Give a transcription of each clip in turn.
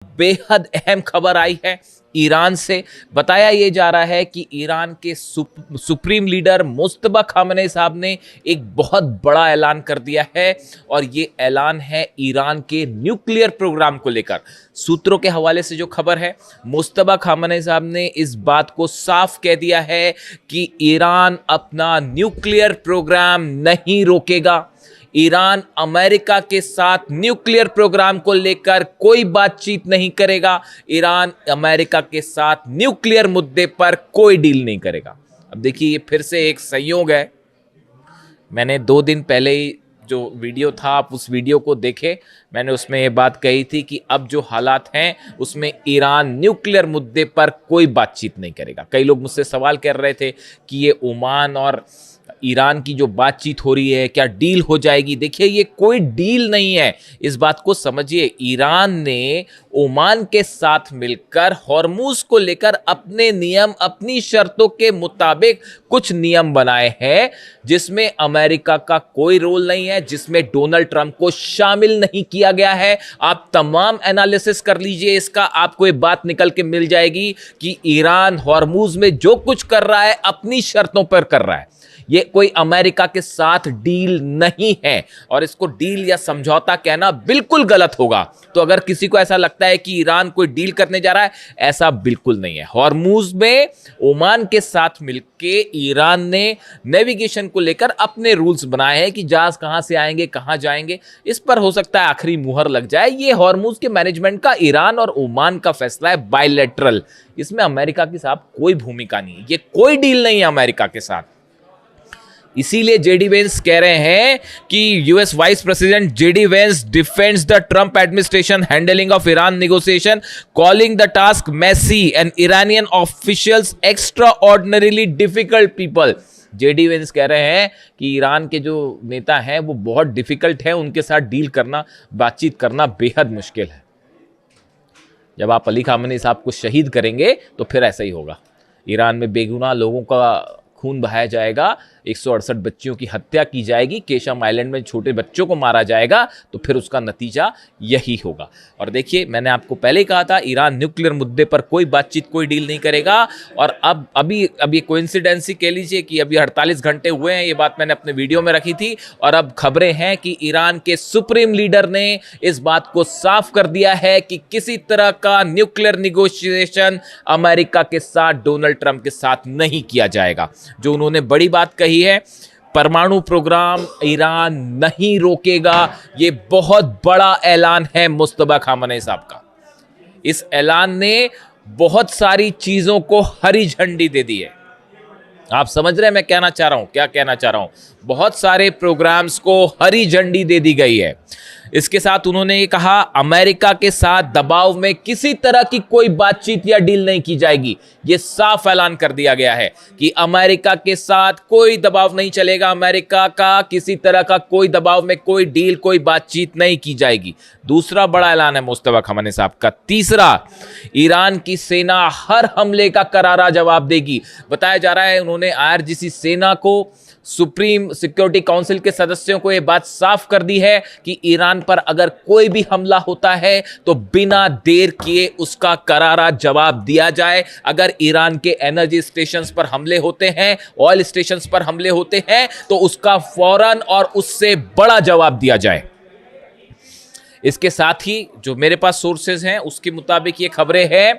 बेहद अहम खबर आई है ईरान से। बताया यह जा रहा है कि ईरान के सुप्रीम लीडर मुस्तफा खामनेई साहब ने एक बहुत बड़ा ऐलान कर दिया है और ये ऐलान है ईरान के न्यूक्लियर प्रोग्राम को लेकर। सूत्रों के हवाले से जो खबर है, मुस्तफा खामनेई साहब ने इस बात को साफ कह दिया है कि ईरान अपना न्यूक्लियर प्रोग्राम नहीं रोकेगा। ईरान अमेरिका के साथ न्यूक्लियर प्रोग्राम को लेकर कोई बातचीत नहीं करेगा। ईरान अमेरिका के साथ न्यूक्लियर मुद्दे पर कोई डील नहीं करेगा। अब देखिए, ये फिर से एक संयोग है। मैंने 2 दिन पहले ही जो वीडियो था, आप उस वीडियो को देखे, मैंने उसमें ये बात कही थी कि अब जो हालात हैं उसमें ईरान न्यूक्लियर मुद्दे पर कोई बातचीत नहीं करेगा। कई लोग मुझसे सवाल कर रहे थे कि ये ओमान और ईरान की जो बातचीत हो रही है क्या डील हो जाएगी। देखिए, ये कोई डील नहीं है, इस बात को समझिए। ईरान ने ओमान के साथ मिलकर हॉर्मूज को लेकर अपने नियम, अपनी शर्तों के मुताबिक कुछ नियम बनाए हैं जिसमें अमेरिका का कोई रोल नहीं है, जिसमें डोनाल्ड ट्रंप को शामिल नहीं किया गया है। आप तमाम एनालिसिस कर लीजिए इसका, आपको ये बात निकल के मिल जाएगी कि ईरान हॉर्मूज में जो कुछ कर रहा है अपनी शर्तों पर कर रहा है। ये कोई अमेरिका के साथ डील नहीं है और इसको डील या समझौता कहना बिल्कुल गलत होगा। तो अगर किसी को ऐसा लगता है कि ईरान कोई डील करने जा रहा है, ऐसा बिल्कुल नहीं है। हॉर्मूज में ओमान के साथ मिलके ईरान ने नेविगेशन को लेकर अपने रूल्स बनाए हैं कि जहाज कहां से आएंगे, कहां जाएंगे। इस पर हो सकता है आखिरी मुहर लग जाए। ये हॉर्मूज के मैनेजमेंट का ईरान और ओमान का फैसला है, बायलैटरल। इसमें अमेरिका की साहब कोई भूमिका नहीं है। ये कोई डील नहीं है अमेरिका के साथ। इसीलिए जेडी वेंस कह रहे हैं कि US vice president JD Vance defends the Trump administration handling of Iran negotiation, calling the task messy and Iranian officials extraordinarily difficult people. JD Vance कह रहे हैं कि ईरान के जो नेता हैं वो बहुत डिफिकल्ट हैं, उनके साथ डील करना, बातचीत करना बेहद मुश्किल है। जब आप अली खामेनी साहब को शहीद करेंगे तो फिर ऐसा ही होगा। ईरान में बेगुनाह लोगों का खून बहाया जाएगा, 168 बच्चियों की हत्या की जाएगी, केशम आइलैंड में छोटे बच्चों को मारा जाएगा, तो फिर उसका नतीजा यही होगा। और देखिए, मैंने आपको पहले ही कहा था ईरान न्यूक्लियर मुद्दे पर कोई बातचीत, कोई डील नहीं करेगा। और अब अभी कोइंसिडेंसी कह लीजिए कि अभी 48 घंटे हुए हैं, ये बात मैंने अपने वीडियो में रखी थी और अब खबरें हैं कि ईरान के सुप्रीम लीडर ने इस बात को साफ कर दिया है कि किसी तरह का न्यूक्लियर निगोशिएशन अमेरिका के साथ, डोनाल्ड ट्रंप के साथ नहीं किया जाएगा। जो उन्होंने बड़ी बात कही है, परमाणु प्रोग्राम ईरान नहीं रोकेगा। ये बहुत बड़ा ऐलान है मुस्तफा खामनेई साहब का। इस ऐलान ने बहुत सारी चीजों को हरी झंडी दे दी है। आप समझ रहे हैं मैं कहना चाह रहा हूं, क्या कहना चाह रहा हूं? बहुत सारे प्रोग्राम्स को हरी झंडी दे दी गई है। इसके साथ उन्होंने ये कहा, अमेरिका के साथ दबाव में किसी तरह की कोई बातचीत या डील नहीं की जाएगी। ये साफ ऐलान कर दिया गया है कि अमेरिका के साथ कोई दबाव नहीं चलेगा, अमेरिका का किसी तरह का कोई दबाव में कोई डील, कोई बातचीत नहीं की जाएगी। दूसरा बड़ा ऐलान है मुस्तफा खामनेई साहब का। तीसरा, ईरान की सेना हर हमले का करारा जवाब देगी। बताया जा रहा है उन्होंने आईआरजीसी सेना को, सुप्रीम सिक्योरिटी काउंसिल के सदस्यों को यह बात साफ कर दी है कि ईरान पर अगर कोई भी हमला होता है तो बिना देर किए उसका करारा जवाब दिया जाए। अगर ईरान के एनर्जी स्टेशंस पर हमले होते हैं, ऑयल स्टेशंस पर हमले होते हैं, तो उसका फौरन और उससे बड़ा जवाब दिया जाए। इसके साथ ही जो मेरे पास सोर्सेज हैं उसके मुताबिक ये खबरें हैं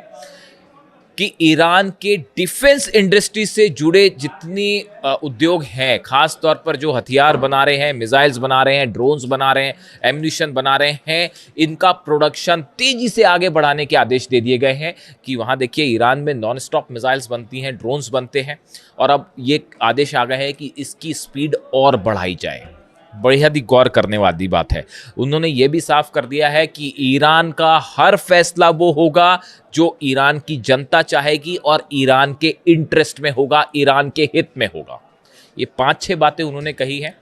कि ईरान के डिफेंस इंडस्ट्री से जुड़े जितनी उद्योग हैं, खास तौर पर जो हथियार बना रहे हैं, मिसाइल्स बना रहे हैं, ड्रोन्स बना रहे हैं, एम्यूनिशन बना रहे हैं, इनका प्रोडक्शन तेजी से आगे बढ़ाने के आदेश दे दिए गए हैं। कि वहाँ देखिए, ईरान में नॉन स्टॉप मिसाइल्स बनती हैं, ड्रोन्स बनते हैं, और अब ये आदेश आ गए हैं कि इसकी स्पीड और बढ़ाई जाए। बेहद ही गौर करने वाली बात है। उन्होंने ये भी साफ कर दिया है कि ईरान का हर फैसला वो होगा जो ईरान की जनता चाहेगी और ईरान के इंटरेस्ट में होगा, ईरान के हित में होगा। ये 5-6 बातें उन्होंने कही हैं।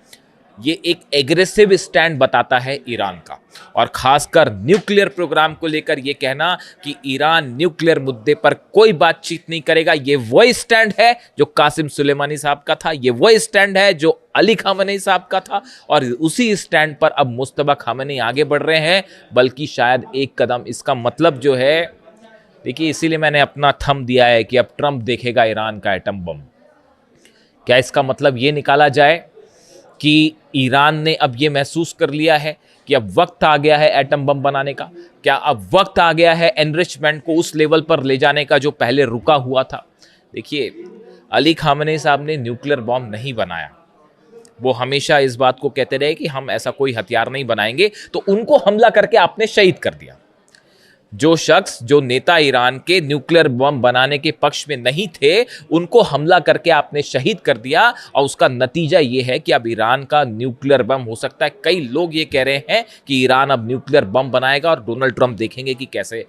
ये एक एग्रेसिव स्टैंड बताता है ईरान का, और खासकर न्यूक्लियर प्रोग्राम को लेकर ये कहना कि ईरान न्यूक्लियर मुद्दे पर कोई बातचीत नहीं करेगा, ये वही स्टैंड है जो कासिम सुलेमानी साहब का था, ये वही स्टैंड है जो अली खामेनी साहब का था, और उसी स्टैंड पर अब मुस्तफा खामेनी आगे बढ़ रहे हैं, बल्कि शायद एक कदम। इसका मतलब जो है, देखिए इसीलिए मैंने अपना थंब दिया है कि अब ट्रंप देखेगा ईरान का एटम बम। क्या इसका मतलब ये निकाला जाए कि ईरान ने अब ये महसूस कर लिया है कि अब वक्त आ गया है एटम बम बनाने का? क्या अब वक्त आ गया है एनरिचमेंट को उस लेवल पर ले जाने का जो पहले रुका हुआ था? देखिए, अली खामेनी साहब ने न्यूक्लियर बॉम्ब नहीं बनाया, वो हमेशा इस बात को कहते रहे कि हम ऐसा कोई हथियार नहीं बनाएंगे, तो उनको हमला करके आपने शहीद कर दिया। जो शख्स, जो नेता ईरान के न्यूक्लियर बम बनाने के पक्ष में नहीं थे, उनको हमला करके आपने शहीद कर दिया, और उसका नतीजा ये है कि अब ईरान का न्यूक्लियर बम हो सकता है। कई लोग ये कह रहे हैं कि ईरान अब न्यूक्लियर बम बनाएगा और डोनाल्ड ट्रंप देखेंगे कि कैसे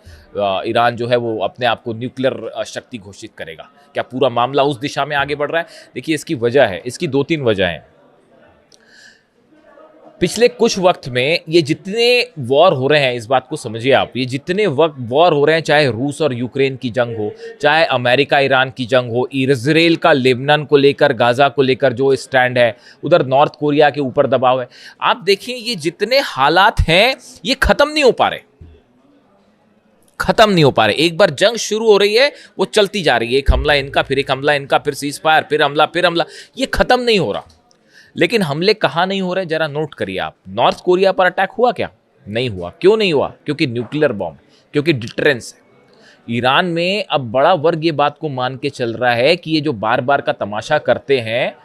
ईरान जो है वो अपने आप को न्यूक्लियर शक्ति घोषित करेगा। क्या पूरा मामला उस दिशा में आगे बढ़ रहा है? देखिए, इसकी वजह है, इसकी 2-3 वजह हैं। पिछले कुछ वक्त में ये जितने वॉर हो रहे हैं, इस बात को समझिए आप, ये जितने वक्त वॉर हो रहे हैं, चाहे रूस और यूक्रेन की जंग हो, चाहे अमेरिका ईरान की जंग हो, इजराइल का लेबनान को लेकर, गाजा को लेकर जो स्टैंड है, उधर नॉर्थ कोरिया के ऊपर दबाव है, आप देखिए ये जितने हालात हैं ये खत्म नहीं हो पा रहे, खत्म नहीं हो पा रहे। एक बार जंग शुरू हो रही है, वो चलती जा रही है, एक हमला इनका, फिर एक हमला इनका, फिर सीज फायर, फिर हमला, फिर हमला, ये खत्म नहीं हो रहा। लेकिन हमले कहाँ नहीं हो रहे, जरा नोट करिए आप। नॉर्थ कोरिया पर अटैक हुआ क्या? नहीं हुआ। क्यों नहीं हुआ? क्योंकि न्यूक्लियर बॉम्ब, क्योंकि डिटरेंस है। ईरान में अब बड़ा वर्ग ये बात को मान के चल रहा है कि ये जो बार बार का तमाशा करते हैं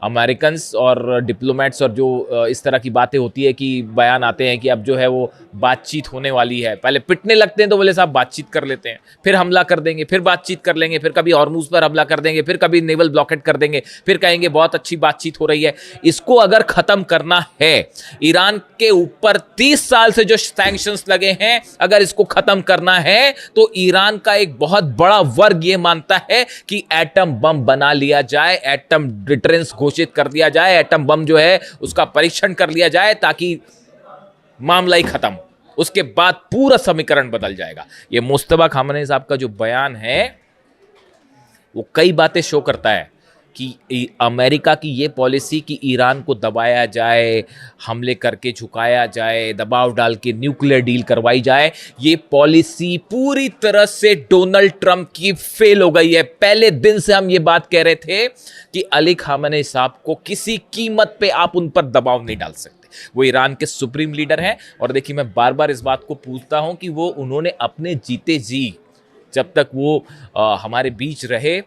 अमेरिकन्स और डिप्लोमेट्स, और जो इस तरह की बातें होती है कि बयान आते हैं कि अब जो है वो बातचीत होने वाली है, पहले पिटने लगते हैं तो बोले साहब बातचीत कर लेते हैं, फिर हमला कर देंगे, फिर बातचीत कर लेंगे, फिर कभी हॉर्मुज पर हमला कर देंगे, फिर कभी नेवल ब्लॉकेट कर देंगे, फिर कहेंगे बहुत अच्छी बातचीत हो रही है। इसको अगर खत्म करना है, ईरान के ऊपर 30 साल से जो सैंक्शंस लगे हैं, अगर इसको खत्म करना है तो ईरान का एक बहुत बड़ा वर्ग ये मानता है कि एटम बम बना लिया जाए, एटम डिटरेंस घोषित कर दिया जाए, एटम बम जो है उसका परीक्षण कर लिया जाए, ताकि मामला ही खत्म। उसके बाद पूरा समीकरण बदल जाएगा। ये मुस्तफा खामेनी साहब का जो बयान है वो कई बातें शो करता है कि अमेरिका की ये पॉलिसी कि ईरान को दबाया जाए, हमले करके झुकाया जाए, दबाव डाल के न्यूक्लियर डील करवाई जाए, ये पॉलिसी पूरी तरह से डोनाल्ड ट्रंप की फेल हो गई है। पहले दिन से हम ये बात कह रहे थे कि अली खामेनी साहब को किसी कीमत पे आप उन पर दबाव नहीं डाल सकते। वो ईरान के सुप्रीम लीडर हैं, और देखिए मैं बार बार इस बात को पूछता हूं कि वो उन्होंने अपने जीते जी, जब तक वो हमारे बीच रहे,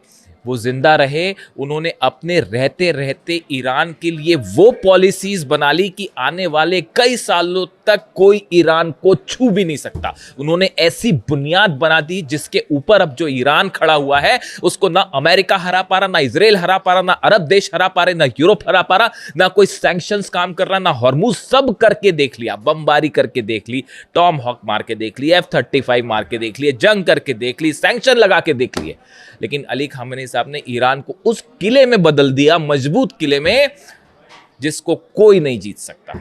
वो जिंदा रहे, उन्होंने अपने रहते रहते ईरान के लिए वो पॉलिसीज बना ली कि आने वाले कई सालों तक कोई ईरान को छू भी नहीं सकता। उन्होंने ऐसी बुनियाद बना दी जिसके ऊपर अब जो ईरान खड़ा हुआ है उसको ना अमेरिका हरा पा रहा, ना इजराइल हरा पा रहा, ना अरब देश हरा पा रहे, ना यूरोप हरा पा रहा, ना कोई सैंक्शंस काम कर रहा, ना हॉर्मुज। सब करके देख लिया, बमबारी करके देख ली, टॉम हॉक मार के देख ली, F-35 मार के देख लिए, जंग करके देख ली, सैंक्शन लगा के देख लिए, लेकिन अली खामेनी साहब ने ईरान को उस किले में बदल दिया, मजबूत किले में, जिसको कोई नहीं जीत सकता।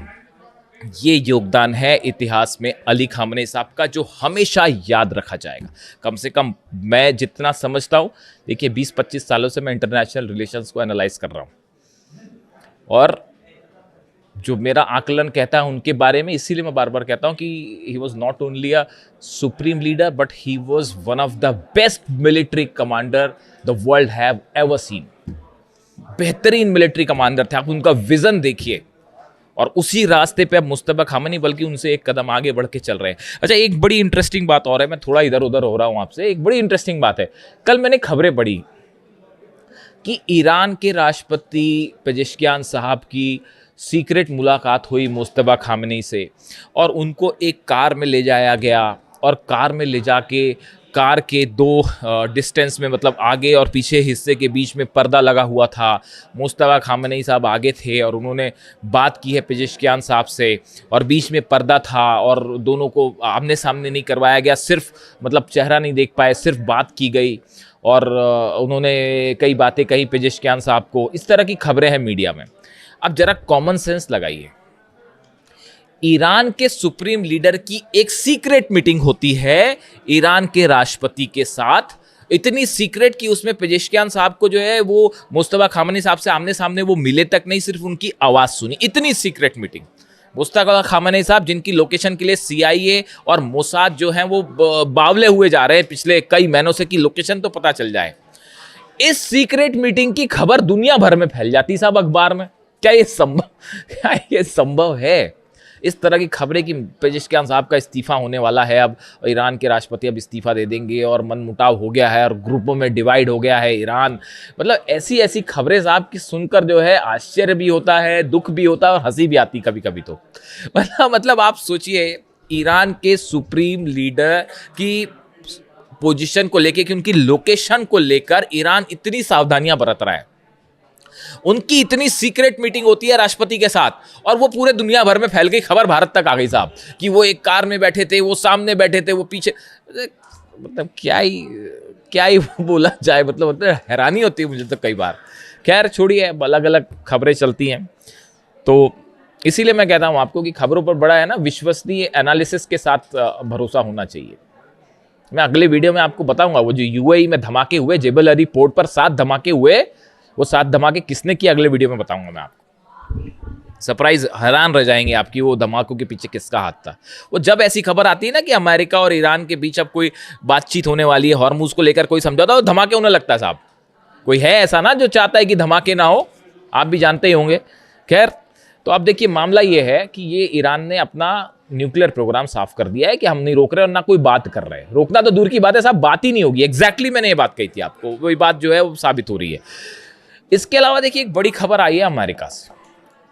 ये योगदान है इतिहास में अली खामेनी साहब का, जो हमेशा याद रखा जाएगा। कम से कम मैं जितना समझता हूं, देखिए 20-25 सालों से मैं इंटरनेशनल रिलेशंस को एनालाइज कर रहा हूं, और जो मेरा आकलन कहता है उनके बारे में, इसीलिए मैं बार बार कहता हूं कि he was not only a supreme leader but he was one of the best military commander the world have ever seen. बेहतरीन मिलिट्री कमांडर थे। आप उनका विजन देखिए, और उसी रास्ते पे अब मुस्तफा खामेनी बल्कि उनसे एक कदम आगे बढ़ के चल रहे हैं। अच्छा, एक बड़ी इंटरेस्टिंग बात और है, मैं थोड़ा इधर उधर हो रहा हूं आपसे, एक बड़ी इंटरेस्टिंग बात है। कल मैंने खबरें पढ़ी कि ईरान के राष्ट्रपति पेजेश्कियान साहब की सीक्रेट मुलाकात हुई मुस्तफा खामेनी से, और उनको एक कार में ले जाया गया, और कार में ले जाके कार के 2 डिस्टेंस में, मतलब आगे और पीछे हिस्से के बीच में पर्दा लगा हुआ था। मुस्तफा खामेनी साहब आगे थे और उन्होंने बात की है पेजेश्कियान साहब से, और बीच में पर्दा था और दोनों को आमने सामने नहीं करवाया गया, सिर्फ मतलब चेहरा नहीं देख पाए, सिर्फ बात की गई, और उन्होंने कई बातें कही पेजेश्कियान साहब को। इस तरह की खबरें हैं मीडिया में। अब जरा कॉमन सेंस लगाइए, ईरान के सुप्रीम लीडर की एक सीक्रेट मीटिंग होती है ईरान के राष्ट्रपति के साथ, इतनी सीक्रेट कि उसमें पेजेश्कियान साहब को जो है वो मुस्तफा खामनी साहब से आमने सामने वो मिले तक नहीं, सिर्फ उनकी आवाज सुनी, इतनी सीक्रेट मीटिंग। मुस्तफा खामनी साहब जिनकी लोकेशन के लिए CIA और मोसाद जो हैं वो बावले हुए जा रहे हैं पिछले कई महीनों से कि लोकेशन तो पता चल जाए, इस सीक्रेट मीटिंग की खबर दुनिया भर में फैल जाती साहब अखबार में। क्या ये संभव है? इस तरह की खबरें कि पेजेश्कियान साहब का इस्तीफा होने वाला है, अब ईरान के राष्ट्रपति अब इस्तीफा दे देंगे और मनमुटाव हो गया है और ग्रुपों में डिवाइड हो गया है ईरान, मतलब ऐसी ऐसी खबरें साहब की सुनकर जो है आश्चर्य भी होता है, दुख भी होता है और हंसी भी आती कभी कभी। तो मतलब आप सोचिए, ईरान के सुप्रीम लीडर की पोजीशन को लेकर कि उनकी लोकेशन को लेकर ईरान इतनी सावधानियां बरत रहा है, उनकी इतनी सीक्रेट मीटिंग होती है राष्ट्रपति के साथ और वो पूरे दुनिया भर में फैल गई, खबर भारत तक आ गई साहब कि वो एक कार में बैठे थे, वो सामने बैठे थे, वो पीछे, मतलब क्या ही बोला जाए, मतलब हैरानी होती है मुझे तो कई बार। खैर छोड़िए, अलग अलग खबरें चलती हैं, तो इसीलिए मैं कहता हूं आपको कि खबरों पर बड़ा है ना विश्वसनीय एनालिसिस के साथ भरोसा होना चाहिए। मैं अगले वीडियो में आपको बताऊंगा वो जो UAE में धमाके हुए, जेबल अली पोर्ट पर 7 धमाके हुए, वो 7 धमाके किसने किए अगले वीडियो में बताऊंगा मैं आपको। सरप्राइज, हैरान रह जाएंगे आपकी वो धमाकों के पीछे किसका हाथ था। वो जब ऐसी खबर आती है ना कि अमेरिका और ईरान के बीच अब कोई बातचीत होने वाली है, हॉर्मुज को लेकर कोई समझौता हो, धमाके होने लगता है साहब। कोई है ऐसा ना जो चाहता है कि धमाके ना हो, आप भी जानते ही होंगे। खैर, तो अब देखिए मामला ये है कि ये ईरान ने अपना न्यूक्लियर प्रोग्राम साफ कर दिया है कि हम नहीं रोक रहे और ना कोई बात कर रहे हैं। रोकना तो दूर की बात है साहब, बात ही नहीं होगी। एग्जैक्टली मैंने ये बात कही थी आपको, वही बात जो है वो साबित हो रही है। इसके अलावा देखिए एक बड़ी खबर आई है अमेरिका से।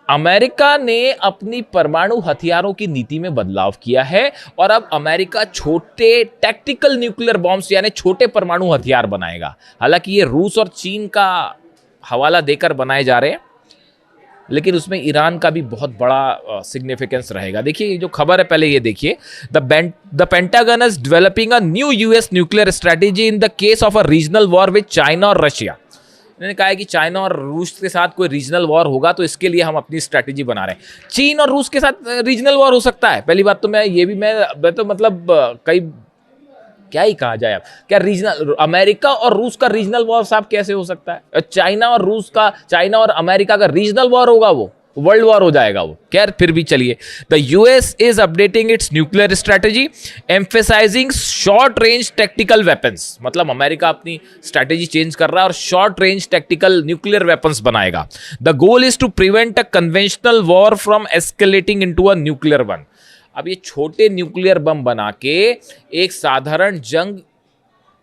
अमेरिका ने अपनी परमाणु हथियारों की नीति में बदलाव किया है और अब अमेरिका छोटे टैक्टिकल न्यूक्लियर बॉम्ब्स यानी छोटे परमाणु हथियार बनाएगा। हालांकि ये रूस और चीन का हवाला देकर बनाए जा रहे हैं, लेकिन उसमें ईरान का भी बहुत बड़ा सिग्निफिकेंस रहेगा। देखिए ये जो खबर है, पहले ये देखिए, the pentagon is developing a new US nuclear strategy in the case of a regional war with China और रशिया। उन्होंने कहा है कि चाइना और रूस के साथ कोई रीजनल वॉर होगा तो इसके लिए हम अपनी स्ट्रैटेजी बना रहे हैं। चीन और रूस के साथ रीजनल वॉर हो सकता है, पहली बात तो मैं तो मतलब कई क्या ही कहा जाए, अब क्या रीजनल अमेरिका और रूस का रीजनल वॉर साहब कैसे हो सकता है? चाइना और अमेरिका का रीजनल वॉर होगा, वो वर्ल्ड वॉर हो जाएगा वो। खैर फिर भी चलिए, the US is updating its nuclear strategy emphasizing short range tactical weapons. मतलब अमेरिका अपनी स्ट्रैटेजी चेंज कर रहा है और short range tactical nuclear weapons बनाएगा। The goal is to prevent a conventional war from escalating into a nuclear one. अब ये छोटे न्यूक्लियर बम बना के एक साधारण जंग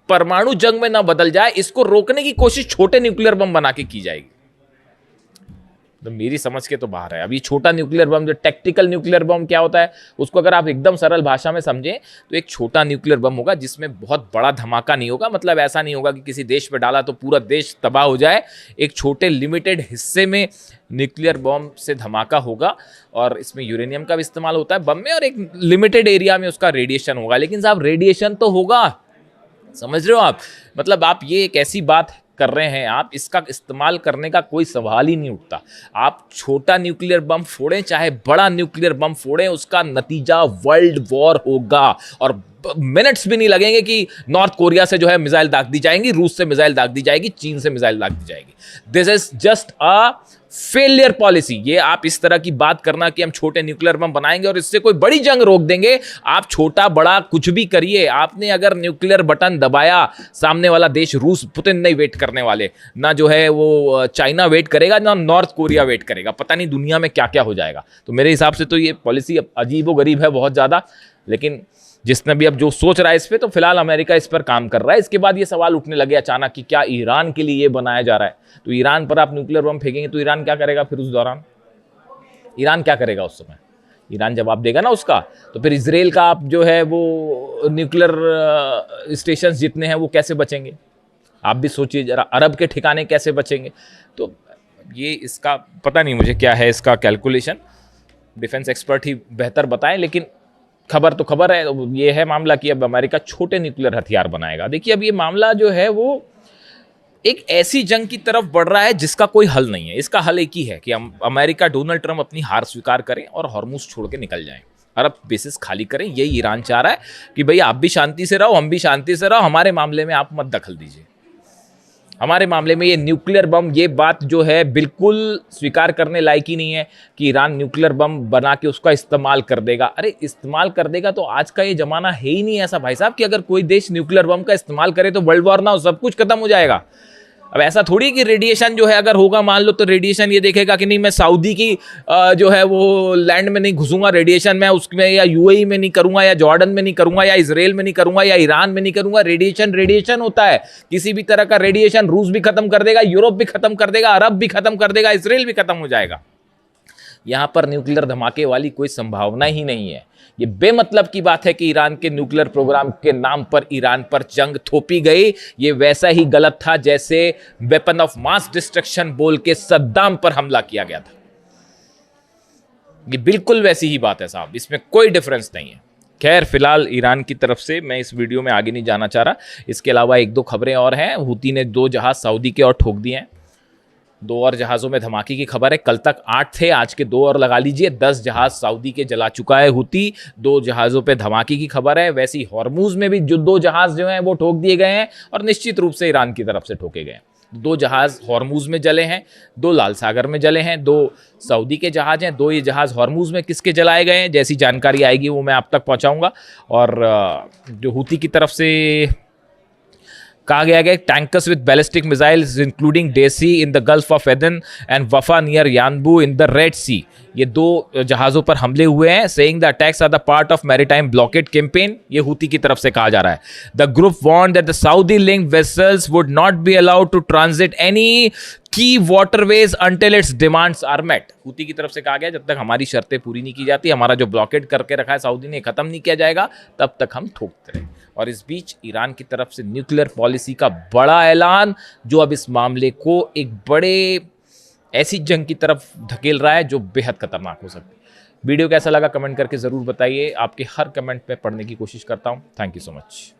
परमाणु जंग में ना बदल जाए, इसको रोकने की कोशिश छोटे न्यूक्लियर बम बना के की जाएगी। तो मेरी समझ के तो बाहर है। अब ये छोटा न्यूक्लियर बम, जो टैक्टिकल न्यूक्लियर बम क्या होता है, उसको अगर आप एकदम सरल भाषा में समझें तो एक छोटा न्यूक्लियर बम होगा जिसमें बहुत बड़ा धमाका नहीं होगा। मतलब ऐसा नहीं होगा कि किसी देश पे डाला तो पूरा देश तबाह हो जाए। एक छोटे लिमिटेड हिस्से में न्यूक्लियर बम से धमाका होगा और इसमें यूरेनियम का भी इस्तेमाल होता है बम में, और एक लिमिटेड एरिया में उसका रेडिएशन होगा। लेकिन साहब रेडिएशन तो होगा, समझ रहे हो आप? मतलब आप ये एक ऐसी बात कर रहे हैं, आप इसका इस्तेमाल करने का कोई सवाल ही नहीं उठता। आप छोटा न्यूक्लियर बम फोड़ें चाहे बड़ा न्यूक्लियर बम फोड़ें, उसका नतीजा वर्ल्ड वॉर होगा और मिनट्स भी नहीं लगेंगे कि नॉर्थ कोरिया से जो है मिसाइल दाग दी जाएंगी, रूस से मिसाइल दाग दी जाएगी, चीन से मिसाइल दाग दी जाएगी। This is just a failure policy. ये आप इस तरह की बात करना कि हम छोटे न्यूक्लियर बम बनाएंगे और इससे कोई बड़ी जंग रोक देंगे, आप छोटा बड़ा कुछ भी करिए, आपने अगर न्यूक्लियर बटन दबाया, सामने वाला देश रूस, पुतिन नहीं वेट करने वाले, ना जो है वो चाइना वेट करेगा, ना नॉर्थ कोरिया वेट करेगा। पता नहीं दुनिया में क्या क्या हो जाएगा। तो मेरे हिसाब से तो ये पॉलिसी अजीबोगरीब है बहुत ज़्यादा, लेकिन जिसने भी अब जो सोच रहा है इस पर, तो फिलहाल अमेरिका इस पर काम कर रहा है। इसके बाद ये सवाल उठने लगे अचानक कि क्या ईरान के लिए ये बनाया जा रहा है? तो ईरान पर आप न्यूक्लियर बम फेंकेंगे तो ईरान क्या करेगा फिर उस दौरान? ईरान क्या करेगा उस समय? ईरान जवाब देगा ना उसका। तो फिर इजराइल का आप जो है वो न्यूक्लियर स्टेशन जितने हैं वो कैसे बचेंगे? आप भी सोचिए जरा, अरब के ठिकाने कैसे बचेंगे? तो ये इसका पता नहीं मुझे क्या है इसका कैलकुलेशन, डिफेंस एक्सपर्ट ही बेहतर बताएं। लेकिन खबर तो खबर है, ये है मामला कि अब अमेरिका छोटे न्यूक्लियर हथियार बनाएगा। देखिए अब ये मामला जो है वो एक ऐसी जंग की तरफ बढ़ रहा है जिसका कोई हल नहीं है। इसका हल एक ही है कि अमेरिका, डोनाल्ड ट्रंप अपनी हार स्वीकार करें और हॉर्मुज छोड़ के निकल जाएं, अरब बेसिस खाली करें। यही ईरान चाह रहा है कि भाई आप भी शांति से रहो, हम भी शांति से रहो, हमारे मामले में आप मत दखल दीजिए। हमारे मामले में ये न्यूक्लियर बम, ये बात जो है बिल्कुल स्वीकार करने लायक ही नहीं है कि ईरान न्यूक्लियर बम बना के उसका इस्तेमाल कर देगा। अरे इस्तेमाल कर देगा तो आज का ये जमाना है ही नहीं ऐसा भाई साहब कि अगर कोई देश न्यूक्लियर बम का इस्तेमाल करे तो वर्ल्ड वॉर ना हो, सब कुछ खत्म हो जाएगा। अब ऐसा थोड़ी कि रेडिएशन जो है अगर होगा मान लो तो रेडिएशन ये देखेगा कि नहीं मैं सऊदी की जो है वो लैंड में नहीं घुसूंगा, रेडिएशन मैं उसमें या यूएई में नहीं करूंगा या जॉर्डन में नहीं करूंगा या इजराइल में नहीं करूंगा या ईरान में नहीं करूंगा। रेडिएशन होता है, किसी भी तरह का रेडिएशन रूस भी खत्म कर देगा, यूरोप भी खत्म कर देगा, अरब भी खत्म कर देगा, इजराइल भी खत्म हो जाएगा। यहां पर न्यूक्लियर धमाके वाली कोई संभावना ही नहीं है। ये बेमतलब की बात है कि ईरान के न्यूक्लियर प्रोग्राम के नाम पर ईरान पर जंग थोपी गई। ये वैसा ही गलत था जैसे वेपन ऑफ मास डिस्ट्रक्शन बोल के सद्दाम पर हमला किया गया था। ये बिल्कुल वैसी ही बात है साहब, इसमें कोई डिफरेंस नहीं है। खैर फिलहाल ईरान की तरफ से मैं इस वीडियो में आगे नहीं जाना चाह रहा। इसके अलावा एक दो खबरें और हैं। हूती ने 2 जहाज सऊदी के और ठोक दिए हैं। 2 और जहाज़ों में धमाके की खबर है। कल तक 8 थे, आज के 2 और लगा लीजिए, 10 जहाज़ सऊदी के जला चुका है हूती। 2 जहाज़ों पे धमाके की खबर है। वैसे ही हॉर्मुज में भी जो 2 जहाज़ जो हैं वो ठोक दिए गए हैं और निश्चित रूप से ईरान की तरफ से ठोके गए हैं। 2 जहाज़ हॉर्मुज में जले हैं, 2 लाल सागर में जले हैं, 2 सऊदी के जहाज़ हैं, 2 ये जहाज़ हॉर्मुज में किसके जलाए गए हैं, जैसी जानकारी आएगी वो मैं आप तक पहुँचाऊँगा। और जो हूती की तरफ से कहा गया है tankers with ballistic missiles including डेसी in the Gulf of Aden and Wafa near Yanbu in the Red Sea, ये 2 जहाज़ों पर हमले हुए हैं। Saying the attacks are the part of maritime blockade campaign, ये हूती की तरफ से कहा जा रहा है। The group warned that the Saudi linked vessels would not be allowed to transit any key waterways until its demands are met. Houthi की तरफ से कहा गया जब तक हमारी शर्तें पूरी नहीं की जाती, हमारा जो ब्लॉकेड करके रखा है सऊदी ने खत्म नहीं किया जाएगा, तब तक हम ठोकते रहें। और इस बीच ईरान की तरफ से न्यूक्लियर पॉलिसी का बड़ा ऐलान, जो अब इस मामले को एक बड़े ऐसी जंग की तरफ धकेल रहा है जो बेहद खतरनाक हो सकती है। वीडियो कैसा लगा कमेंट करके ज़रूर बताइए। आपके हर कमेंट पे पढ़ने की कोशिश करता हूँ। Thank you so much.